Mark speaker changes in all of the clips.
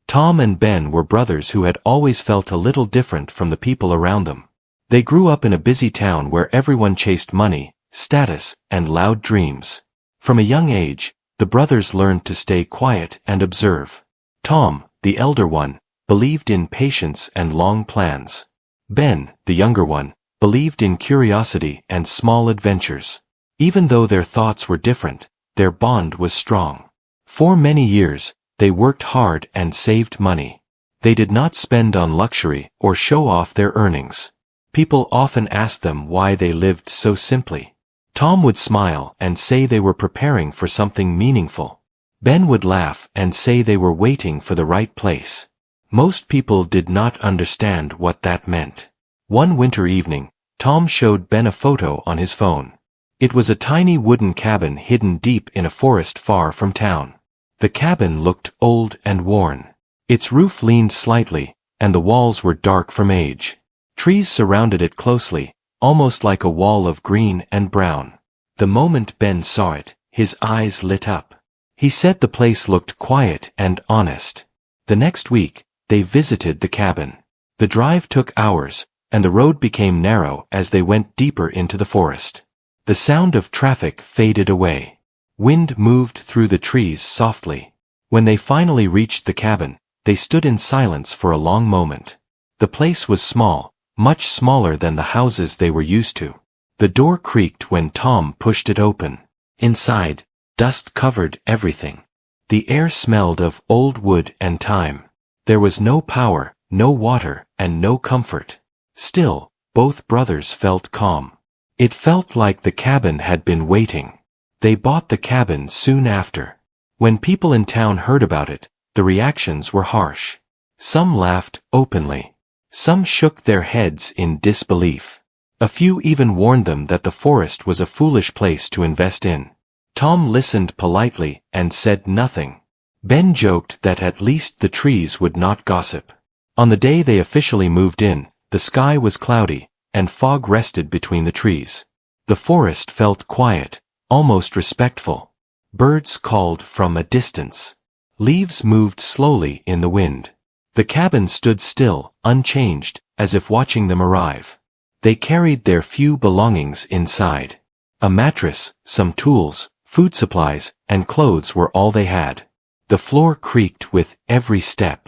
Speaker 1: Tom and Ben were brothers who had always felt a little different from the people around them. They grew up in a busy town where everyone chased money, status, and loud dreams. From a young age, the brothers learned to stay quiet and observe. Tom, the elder one, believed in patience and long plans. Ben, the younger one, believed in curiosity and small adventures. Even though their thoughts were different, their bond was strong. For many years, they worked hard and saved money. They did not spend on luxury or show off their earnings. People often asked them why they lived so simply. Tom would smile and say they were preparing for something meaningful. Ben would laugh and say they were waiting for the right place. Most people did not understand what that meant. One winter evening, Tom showed Ben a photo on his phone. It was a tiny wooden cabin hidden deep in a forest far from town. The cabin looked old and worn. Its roof leaned slightly, and the walls were dark from age. Trees surrounded it closely, almost like a wall of green and brown. The moment Ben saw it, his eyes lit up. He said the place looked quiet and honest. The next week, they visited the cabin. The drive took hours, and the road became narrow as they went deeper into the forest. The sound of traffic faded away. Wind moved through the trees softly. When they finally reached the cabin, they stood in silence for a long moment. The place was small, much smaller than the houses they were used to. The door creaked when Tom pushed it open. Inside, dust covered everything. The air smelled of old wood and time. There was no power, no water, and no comfort. Still, both brothers felt calm. It felt like the cabin had been waiting. They bought the cabin soon after. When people in town heard about it, the reactions were harsh. Some laughed openly. Some shook their heads in disbelief. A few even warned them that the forest was a foolish place to invest in. Tom listened politely and said nothing. Ben joked that at least the trees would not gossip. On the day they officially moved in, the sky was cloudy, and fog rested between the trees. The forest felt quiet, almost respectful. Birds called from a distance. Leaves moved slowly in the wind. The cabin stood still, unchanged, as if watching them arrive. They carried their few belongings inside. A mattress, some tools, food supplies, and clothes were all they had. The floor creaked with every step.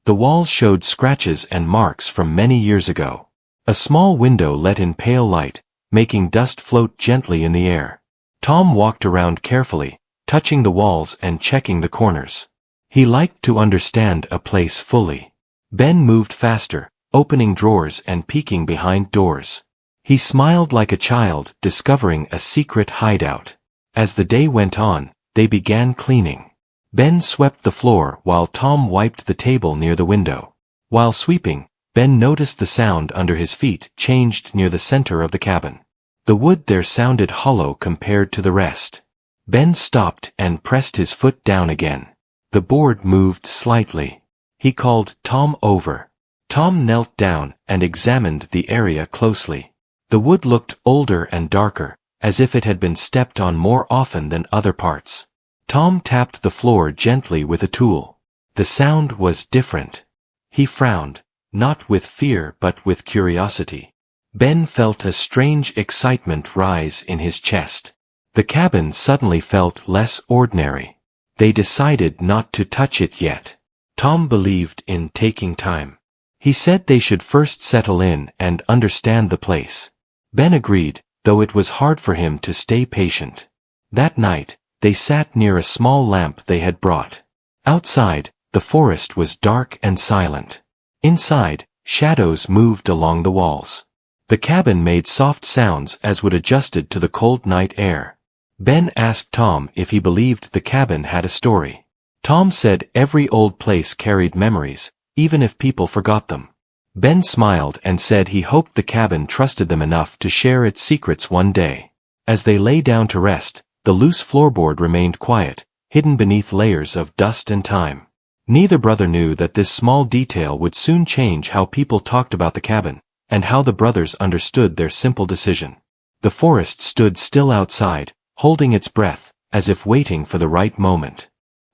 Speaker 1: The walls showed scratches and marks from many years ago. A small window let in pale light, making dust float gently in the air. Tom walked around carefully, touching the walls and checking the corners. He liked to understand a place fully. Ben moved faster, opening drawers and peeking behind doors. He smiled like a child discovering a secret hideout. As the day went on, they began cleaning. Ben swept the floor while Tom wiped the table near the window. While sweeping, Ben noticed the sound under his feet changed near the center of the cabin. The wood there sounded hollow compared to the rest. Ben stopped and pressed his foot down again. The board moved slightly. He called Tom over. Tom knelt down and examined the area closely. The wood looked older and darker, as if it had been stepped on more often than other parts. Tom tapped the floor gently with a tool. The sound was different. He frowned, not with fear but with curiosity. Ben felt a strange excitement rise in his chest. The cabin suddenly felt less ordinary. They decided not to touch it yet. Tom believed in taking time. He said they should first settle in and understand the place. Ben agreed, though it was hard for him to stay patient. That night, they sat near a small lamp they had brought. Outside, the forest was dark and silent. Inside, shadows moved along the walls. The cabin made soft sounds as would adjusted to the cold night air. Ben asked Tom if he believed the cabin had a story. Tom said every old place carried memories, even if people forgot them. Ben smiled and said he hoped the cabin trusted them enough to share its secrets one day. As they lay down to rest, the loose floorboard remained quiet, hidden beneath layers of dust and time. Neither brother knew that this small detail would soon change how people talked about the cabin, and how the brothers understood their simple decision. The forest stood still outside, holding its breath, as if waiting for the right moment.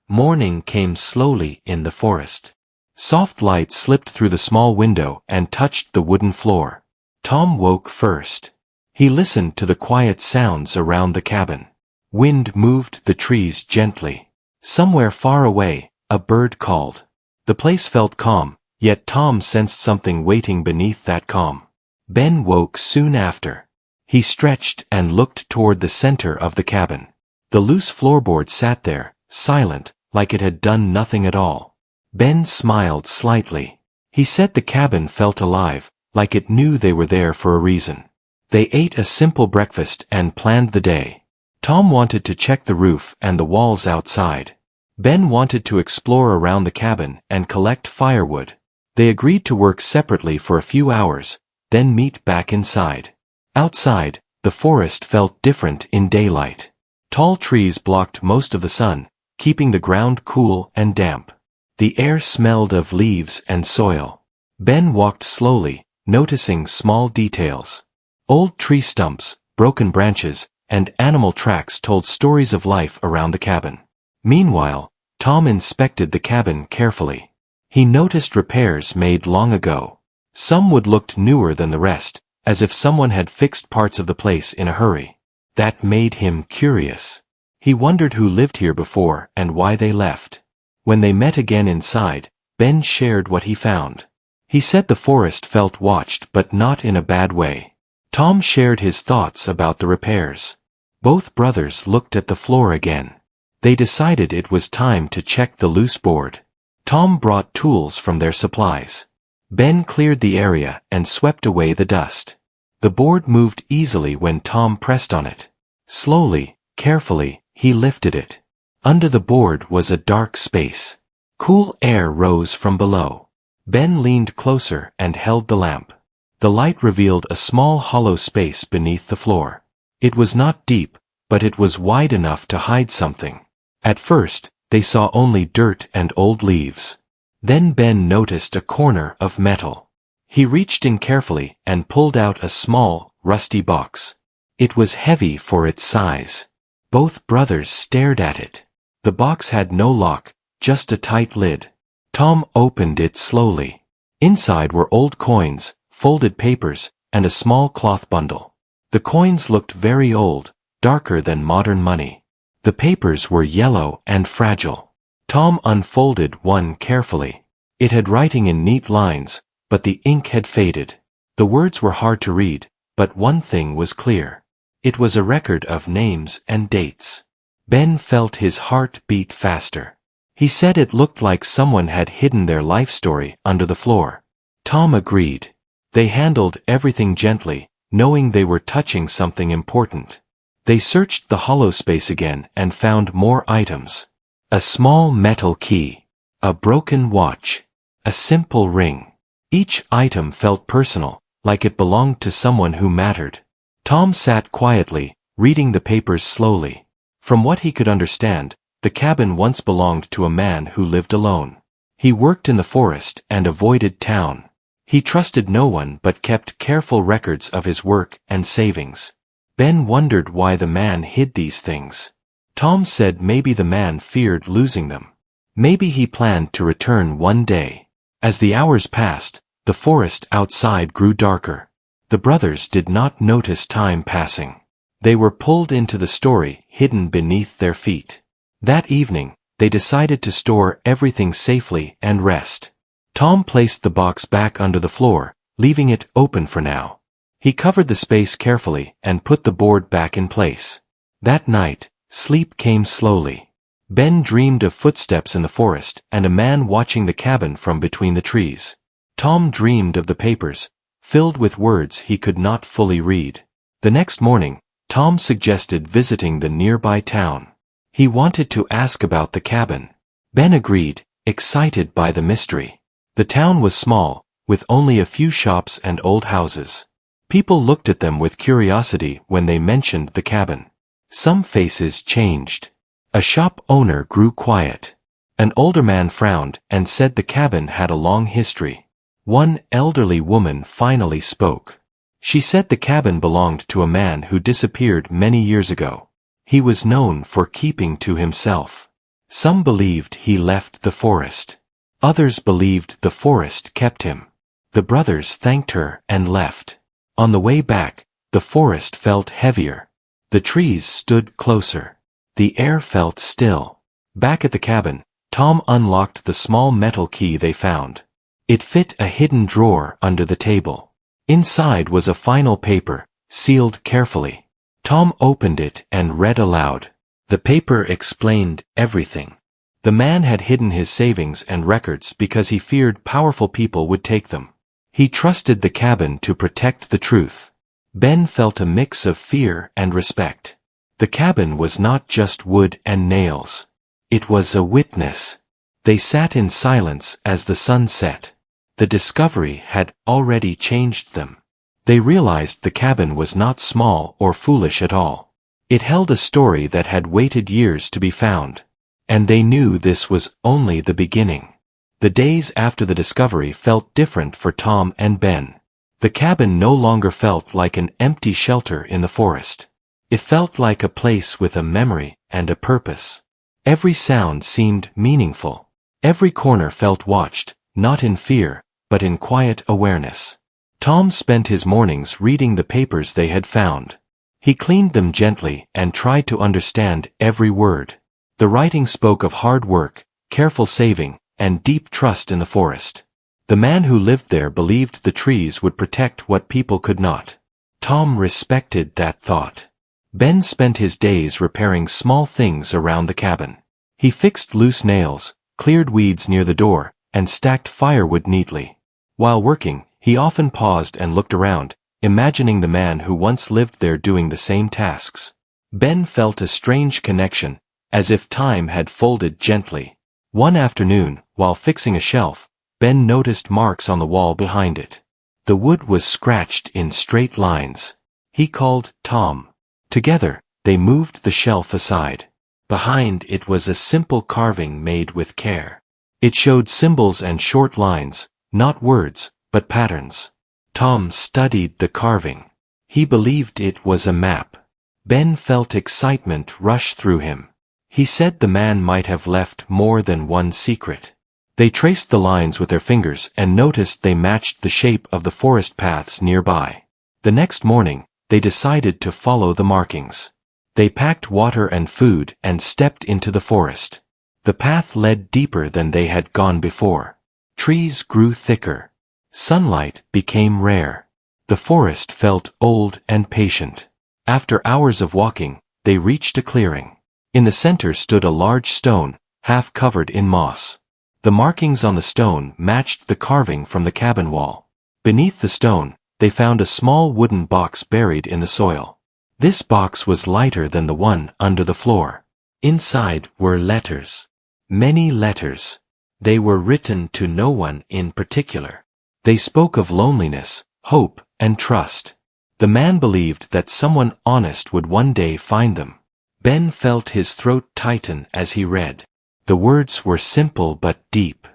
Speaker 1: Morning came slowly in the forest. Soft light slipped through the small window and touched the wooden floor. Tom woke first. He listened to the quiet sounds around the cabin. Wind moved the trees gently. Somewhere far away, a bird called. The place felt calm, yet Tom sensed something waiting beneath that calm. Ben woke soon after. He stretched and looked toward the center of the cabin. The loose floorboard sat there, silent, like it had done nothing at all. Ben smiled slightly. He said the cabin felt alive, like it knew they were there for a reason. They ate a simple breakfast and planned the day. Tom wanted to check the roof and the walls outside. Ben wanted to explore around the cabin and collect firewood. They agreed to work separately for a few hours, then meet back inside. Outside, the forest felt different in daylight. Tall trees blocked most of the sun, keeping the ground cool and damp. The air smelled of leaves and soil. Ben walked slowly, noticing small details. Old tree stumps, broken branches, and animal tracks told stories of life around the cabin. Meanwhile, Tom inspected the cabin carefully. He noticed repairs made long ago. Some would look newer than the rest, as if someone had fixed parts of the place in a hurry. That made him curious. He wondered who lived here before and why they left. When they met again inside, Ben shared what he found. He said the forest felt watched but not in a bad way. Tom shared his thoughts about the repairs. Both brothers looked at the floor again. They decided it was time to check the loose board. Tom brought tools from their supplies. Ben cleared the area and swept away the dust. The board moved easily when Tom pressed on it. Slowly, carefully, he lifted it. Under the board was a dark space. Cool air rose from below. Ben leaned closer and held the lamp. The light revealed a small hollow space beneath the floor. It was not deep, but it was wide enough to hide something. At first, they saw only dirt and old leaves. Then Ben noticed a corner of metal. He reached in carefully and pulled out a small, rusty box. It was heavy for its size. Both brothers stared at it. The box had no lock, just a tight lid. Tom opened it slowly. Inside were old coins, folded papers, and a small cloth bundle. The coins looked very old, darker than modern money. The papers were yellow and fragile. Tom unfolded one carefully. It had writing in neat lines, but the ink had faded. The words were hard to read, but one thing was clear. It was a record of names and dates. Ben felt his heart beat faster. He said it looked like someone had hidden their life story under the floor. Tom agreed. They handled everything gently, knowing they were touching something important. They searched the hollow space again and found more items. A small metal key. A broken watch. A simple ring. Each item felt personal, like it belonged to someone who mattered. Tom sat quietly, reading the papers slowly. From what he could understand, the cabin once belonged to a man who lived alone. He worked in the forest and avoided town. He trusted no one but kept careful records of his work and savings. Ben wondered why the man hid these things. Tom said maybe the man feared losing them. Maybe he planned to return one day. As the hours passed, the forest outside grew darker. The brothers did not notice time passing. They were pulled into the story hidden beneath their feet. That evening, they decided to store everything safely and rest. Tom placed the box back under the floor, leaving it open for now. He covered the space carefully and put the board back in place. That night, sleep came slowly. Ben dreamed of footsteps in the forest and a man watching the cabin from between the trees. Tom dreamed of the papers, filled with words he could not fully read. The next morning, Tom suggested visiting the nearby town. He wanted to ask about the cabin. Ben agreed, excited by the mystery. The town was small, with only a few shops and old houses. People looked at them with curiosity when they mentioned the cabin. Some faces changed. A shop owner grew quiet. An older man frowned and said the cabin had a long history. One elderly woman finally spoke. She said the cabin belonged to a man who disappeared many years ago. He was known for keeping to himself. Some believed he left the forest. Others believed the forest kept him. The brothers thanked her and left. On the way back, the forest felt heavier. The trees stood closer. The air felt still. Back at the cabin, Tom unlocked the small metal key they found. It fit a hidden drawer under the table. Inside was a final paper, sealed carefully. Tom opened it and read aloud. The paper explained everything. The man had hidden his savings and records because he feared powerful people would take them. He trusted the cabin to protect the truth. Ben felt a mix of fear and respect. The cabin was not just wood and nails. It was a witness. They sat in silence as the sun set. The discovery had already changed them. They realized the cabin was not small or foolish at all. It held a story that had waited years to be found. And they knew this was only the beginning. The days after the discovery felt different for Tom and Ben. The cabin no longer felt like an empty shelter in the forest. It felt like a place with a memory and a purpose. Every sound seemed meaningful. Every corner felt watched, not in fear, but in quiet awareness. Tom spent his mornings reading the papers they had found. He cleaned them gently and tried to understand every word. The writing spoke of hard work, careful saving, and deep trust in the forest. The man who lived there believed the trees would protect what people could not. Tom respected that thought. Ben spent his days repairing small things around the cabin. He fixed loose nails, cleared weeds near the door, and stacked firewood neatly. While working, he often paused and looked around, imagining the man who once lived there doing the same tasks. Ben felt a strange connection, as if time had folded gently. One afternoon, while fixing a shelf, Ben noticed marks on the wall behind it. The wood was scratched in straight lines. He called Tom. Together, they moved the shelf aside. Behind it was a simple carving made with care. It showed symbols and short lines, not words, but patterns. Tom studied the carving. He believed it was a map. Ben felt excitement rush through him. He said the man might have left more than one secret. They traced the lines with their fingers and noticed they matched the shape of the forest paths nearby. The next morning, they decided to follow the markings. They packed water and food and stepped into the forest. The path led deeper than they had gone before. Trees grew thicker. Sunlight became rare. The forest felt old and patient. After hours of walking, they reached a clearing. In the center stood a large stone, half covered in moss. The markings on the stone matched the carving from the cabin wall. Beneath the stone, they found a small wooden box buried in the soil. This box was lighter than the one under the floor. Inside were letters. Many letters. They were written to no one in particular. They spoke of loneliness, hope, and trust. The man believed that someone honest would one day find them. Ben felt his throat tighten as he read. The words were simple but deep.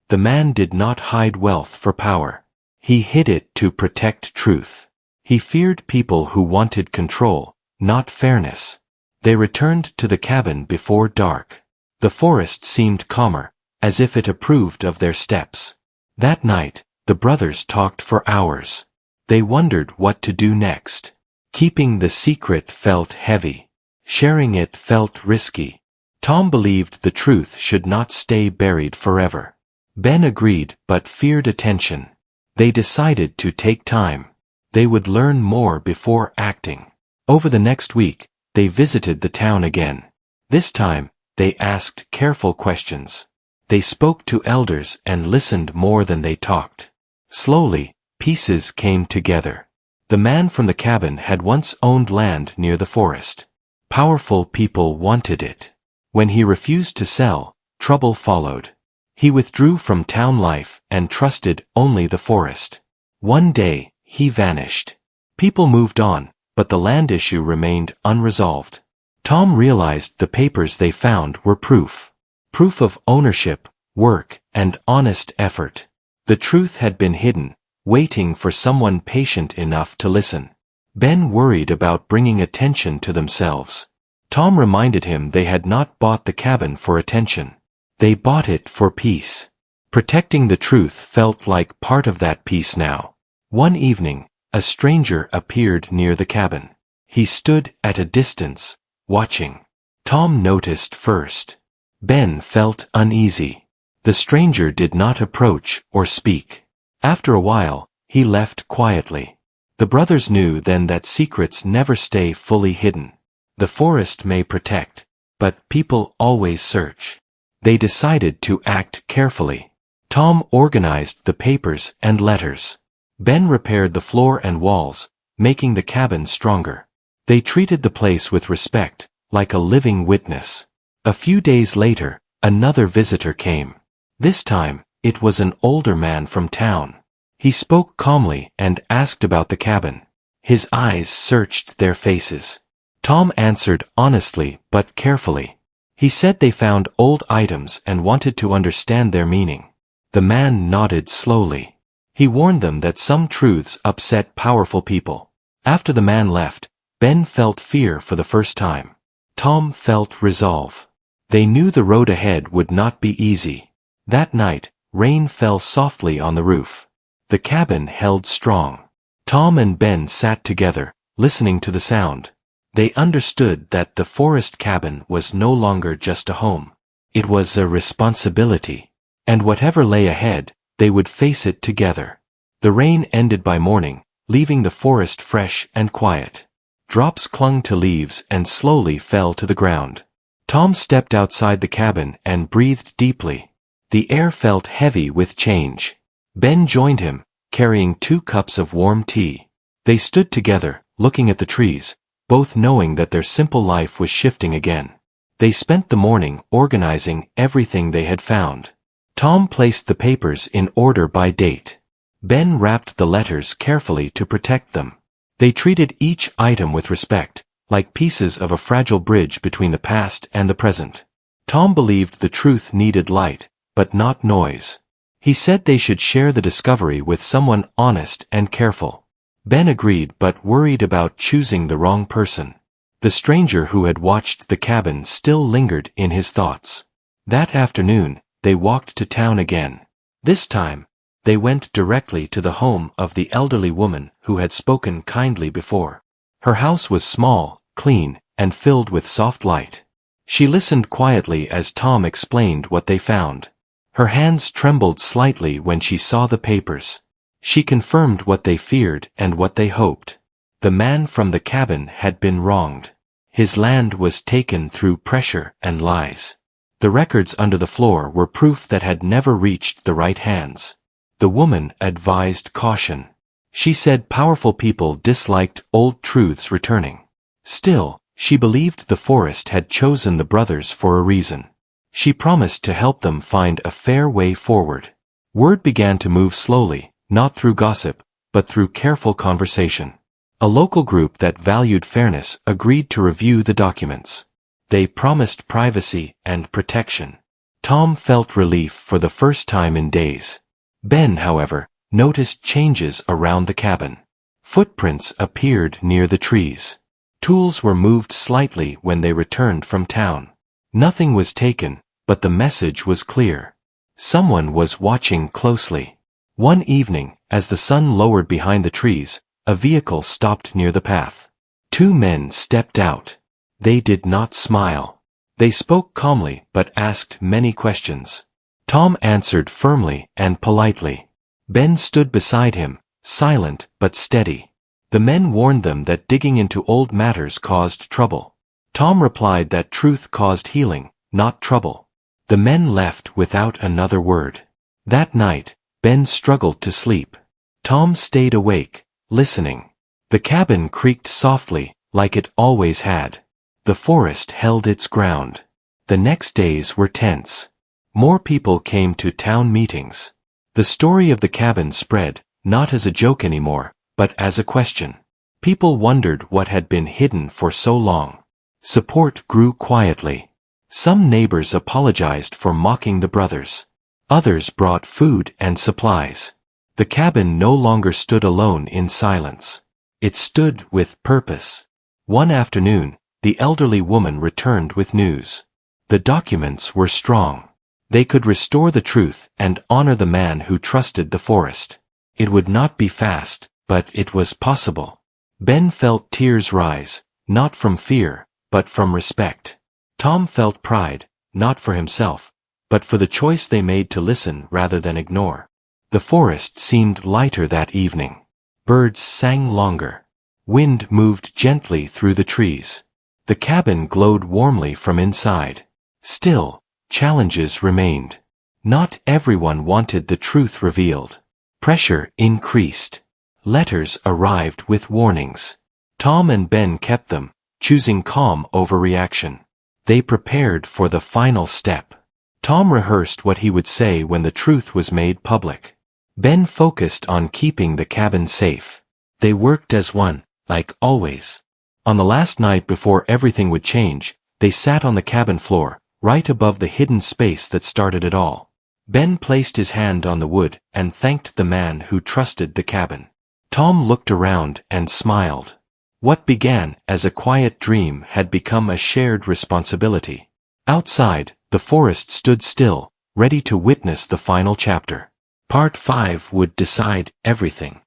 Speaker 1: The man did not hide wealth for power. He hid it to protect truth. He feared people who wanted control, not fairness. They returned to the cabin before dark. The forest seemed calmer, as if it approved of their steps. That night, the brothers talked for hours. They wondered what to do next. Keeping the secret felt heavy. Sharing it felt risky. Tom believed the truth should not stay buried forever. Ben agreed but feared attention. They decided to take time. They would learn more before acting. Over the next week, they visited the town again. This time, they asked careful questions. They spoke to elders and listened more than they talked. Slowly, pieces came together. The man from the cabin had once owned land near the forest. Powerful people wanted it. When he refused to sell, trouble followed. He withdrew from town life and trusted only the forest. One day, he vanished. People moved on, but the land issue remained unresolved. Tom realized the papers they found were proof. Proof of ownership, work, and honest effort. The truth had been hidden, waiting for someone patient enough to listen. Ben worried about bringing attention to themselves. Tom reminded him they had not bought the cabin for attention. They bought it for peace. Protecting the truth felt like part of that peace now. One evening, a stranger appeared near the cabin. He stood at a distance, watching. Tom noticed first. Ben felt uneasy. The stranger did not approach or speak. After a while, he left quietly. The brothers knew then that secrets never stay fully hidden. The forest may protect, but people always search. They decided to act carefully. Tom organized the papers and letters. Ben repaired the floor and walls, making the cabin stronger. They treated the place with respect, like a living witness. A few days later, another visitor came. This time, it was an older man from town. He spoke calmly and asked about the cabin. His eyes searched their faces. Tom answered honestly but carefully. He said they found old items and wanted to understand their meaning. The man nodded slowly. He warned them that some truths upset powerful people. After the man left, Ben felt fear for the first time. Tom felt resolve. They knew the road ahead would not be easy. That night, rain fell softly on the roof. The cabin held strong. Tom and Ben sat together, listening to the sound. They understood that the forest cabin was no longer just a home. It was a responsibility. And whatever lay ahead, they would face it together. The rain ended by morning, leaving the forest fresh and quiet. Drops clung to leaves and slowly fell to the ground. Tom stepped outside the cabin and breathed deeply. The air felt heavy with change. Ben joined him, carrying 2 cups of warm tea. They stood together, looking at the trees, both knowing that their simple life was shifting again. They spent the morning organizing everything they had found. Tom placed the papers in order by date. Ben wrapped the letters carefully to protect them. They treated each item with respect, like pieces of a fragile bridge between the past and the present. Tom believed the truth needed light, but not noise. He said they should share the discovery with someone honest and careful. Ben agreed but worried about choosing the wrong person. The stranger who had watched the cabin still lingered in his thoughts. That afternoon, they walked to town again. This time, they went directly to the home of the elderly woman who had spoken kindly before. Her house was small, clean, and filled with soft light. She listened quietly as Tom explained what they found. Her hands trembled slightly when she saw the papers. She confirmed what they feared and what they hoped. The man from the cabin had been wronged. His land was taken through pressure and lies. The records under the floor were proof that had never reached the right hands. The woman advised caution. She said powerful people disliked old truths returning. Still, she believed the forest had chosen the brothers for a reason. She promised to help them find a fair way forward. Word began to move slowly, not through gossip, but through careful conversation. A local group that valued fairness agreed to review the documents. They promised privacy and protection. Tom felt relief for the first time in days. Ben, however, noticed changes around the cabin. Footprints appeared near the trees. Tools were moved slightly when they returned from town. Nothing was taken, but the message was clear. Someone was watching closely. One evening, as the sun lowered behind the trees, a vehicle stopped near the path. 2 men stepped out. They did not smile. They spoke calmly but asked many questions. Tom answered firmly and politely. Ben stood beside him, silent but steady. The men warned them that digging into old matters caused trouble. Tom replied that truth caused healing, not trouble. The men left without another word. That night, Ben struggled to sleep. Tom stayed awake, listening. The cabin creaked softly, like it always had. The forest held its ground. The next days were tense. More people came to town meetings. The story of the cabin spread, not as a joke anymore, but as a question. People wondered what had been hidden for so long. Support grew quietly. Some neighbors apologized for mocking the brothers. Others brought food and supplies. The cabin no longer stood alone in silence. It stood with purpose. One afternoon, the elderly woman returned with news. The documents were strong. They could restore the truth and honor the man who trusted the forest. It would not be fast, but it was possible. Ben felt tears rise, not from fear, but from respect. Tom felt pride, not for himself, but for the choice they made to listen rather than ignore. The forest seemed lighter that evening. Birds sang longer. Wind moved gently through the trees. The cabin glowed warmly from inside. Still, challenges remained. Not everyone wanted the truth revealed. Pressure increased. Letters arrived with warnings. Tom and Ben kept them, choosing calm over reaction. They prepared for the final step. Tom rehearsed what he would say when the truth was made public. Ben focused on keeping the cabin safe. They worked as one, like always. On the last night before everything would change, they sat on the cabin floor, right above the hidden space that started it all. Ben placed his hand on the wood and thanked the man who trusted the cabin. Tom looked around and smiled. What began as a quiet dream had become a shared responsibility. Outside, the forest stood still, ready to witness the final chapter. Part 5 would decide everything.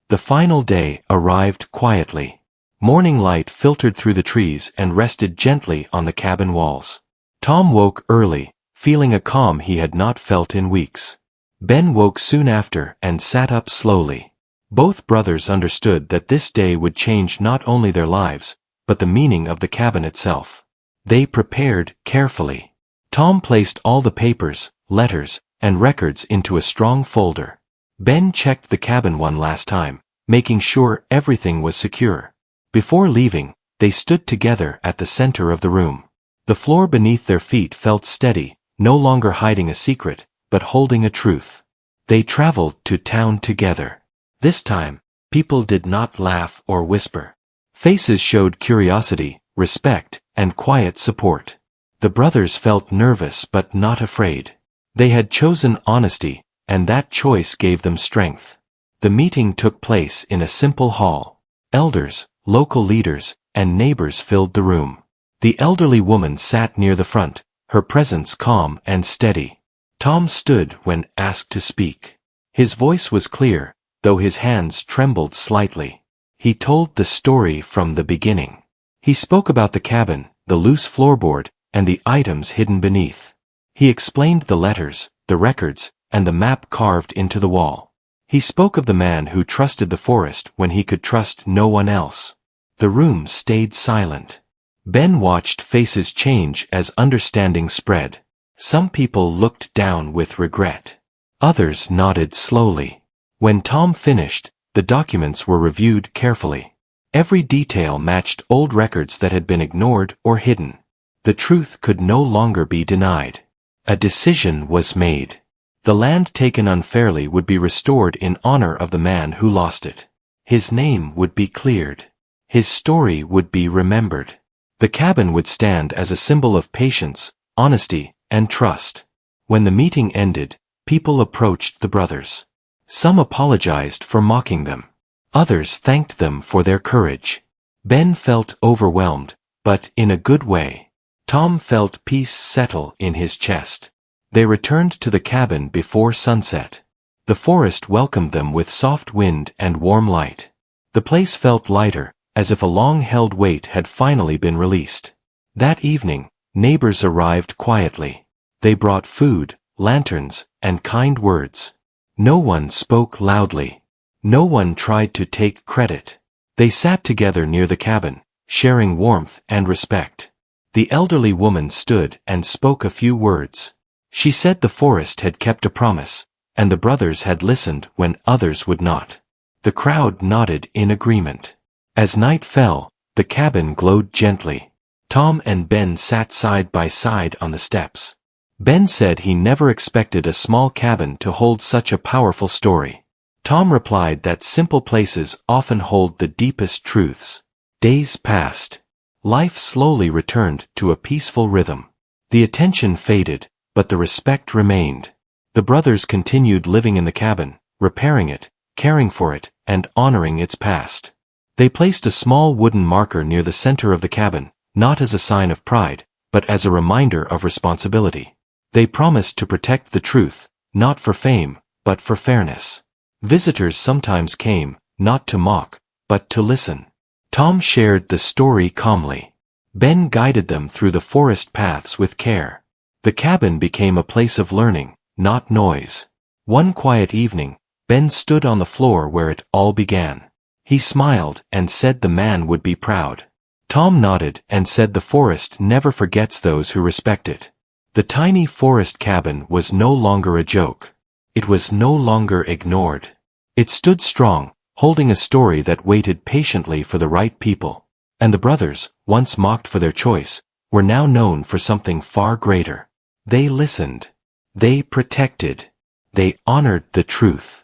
Speaker 1: The final day arrived quietly. Morning light filtered through the trees and rested gently on the cabin walls. Tom woke early, feeling a calm he had not felt in weeks. Ben woke soon after and sat up slowly. Both brothers understood that this day would change not only their lives, but the meaning of the cabin itself. They prepared carefully. Tom placed all the papers, letters, and records into a strong folder. Ben checked the cabin one last time, making sure everything was secure. Before leaving, they stood together at the center of the room. The floor beneath their feet felt steady, no longer hiding a secret, but holding a truth. They traveled to town together. This time, people did not laugh or whisper. Faces showed curiosity, respect, and quiet support. The brothers felt nervous but not afraid. They had chosen honesty, and that choice gave them strength. The meeting took place in a simple hall. Elders, local leaders, and neighbors filled the room. The elderly woman sat near the front, her presence calm and steady. Tom stood when asked to speak. His voice was clear, though his hands trembled slightly. He told the story from the beginning. He spoke about the cabin, the loose floorboard, and the items hidden beneath. He explained the letters, the records, and the map carved into the wall. He spoke of the man who trusted the forest when he could trust no one else. The room stayed silent. Ben watched faces change as understanding spread. Some people looked down with regret. Others nodded slowly. When Tom finished, the documents were reviewed carefully. Every detail matched old records that had been ignored or hidden. The truth could no longer be denied. A decision was made. The land taken unfairly would be restored in honor of the man who lost it. His name would be cleared. His story would be remembered. The cabin would stand as a symbol of patience, honesty, and trust. When the meeting ended, people approached the brothers. Some apologized for mocking them. Others thanked them for their courage. Ben felt overwhelmed, but in a good way. Tom felt peace settle in his chest. They returned to the cabin before sunset. The forest welcomed them with soft wind and warm light. The place felt lighter, as if a long-held weight had finally been released. That evening, neighbors arrived quietly. They brought food, lanterns, and kind words. No one spoke loudly. No one tried to take credit. They sat together near the cabin, sharing warmth and respect. The elderly woman stood and spoke a few words. She said the forest had kept a promise, and the brothers had listened when others would not. The crowd nodded in agreement. As night fell, the cabin glowed gently. Tom and Ben sat side by side on the steps. Ben said he never expected a small cabin to hold such a powerful story. Tom replied that simple places often hold the deepest truths. Days passed. Life slowly returned to a peaceful rhythm. The attention faded, but the respect remained. The brothers continued living in the cabin, repairing it, caring for it, and honoring its past. They placed a small wooden marker near the center of the cabin, not as a sign of pride, but as a reminder of responsibility. They promised to protect the truth, not for fame, but for fairness. Visitors sometimes came, not to mock, but to listen. Tom shared the story calmly. Ben guided them through the forest paths with care. The cabin became a place of learning, not noise. One quiet evening, Ben stood on the floor where it all began. He smiled and said the man would be proud. Tom nodded and said the forest never forgets those who respect it. The tiny forest cabin was no longer a joke. It was no longer ignored. It stood strong, holding a story that waited patiently for the right people. And the brothers, once mocked for their choice, were now known for something far greater. They listened. They protected. They honored the truth.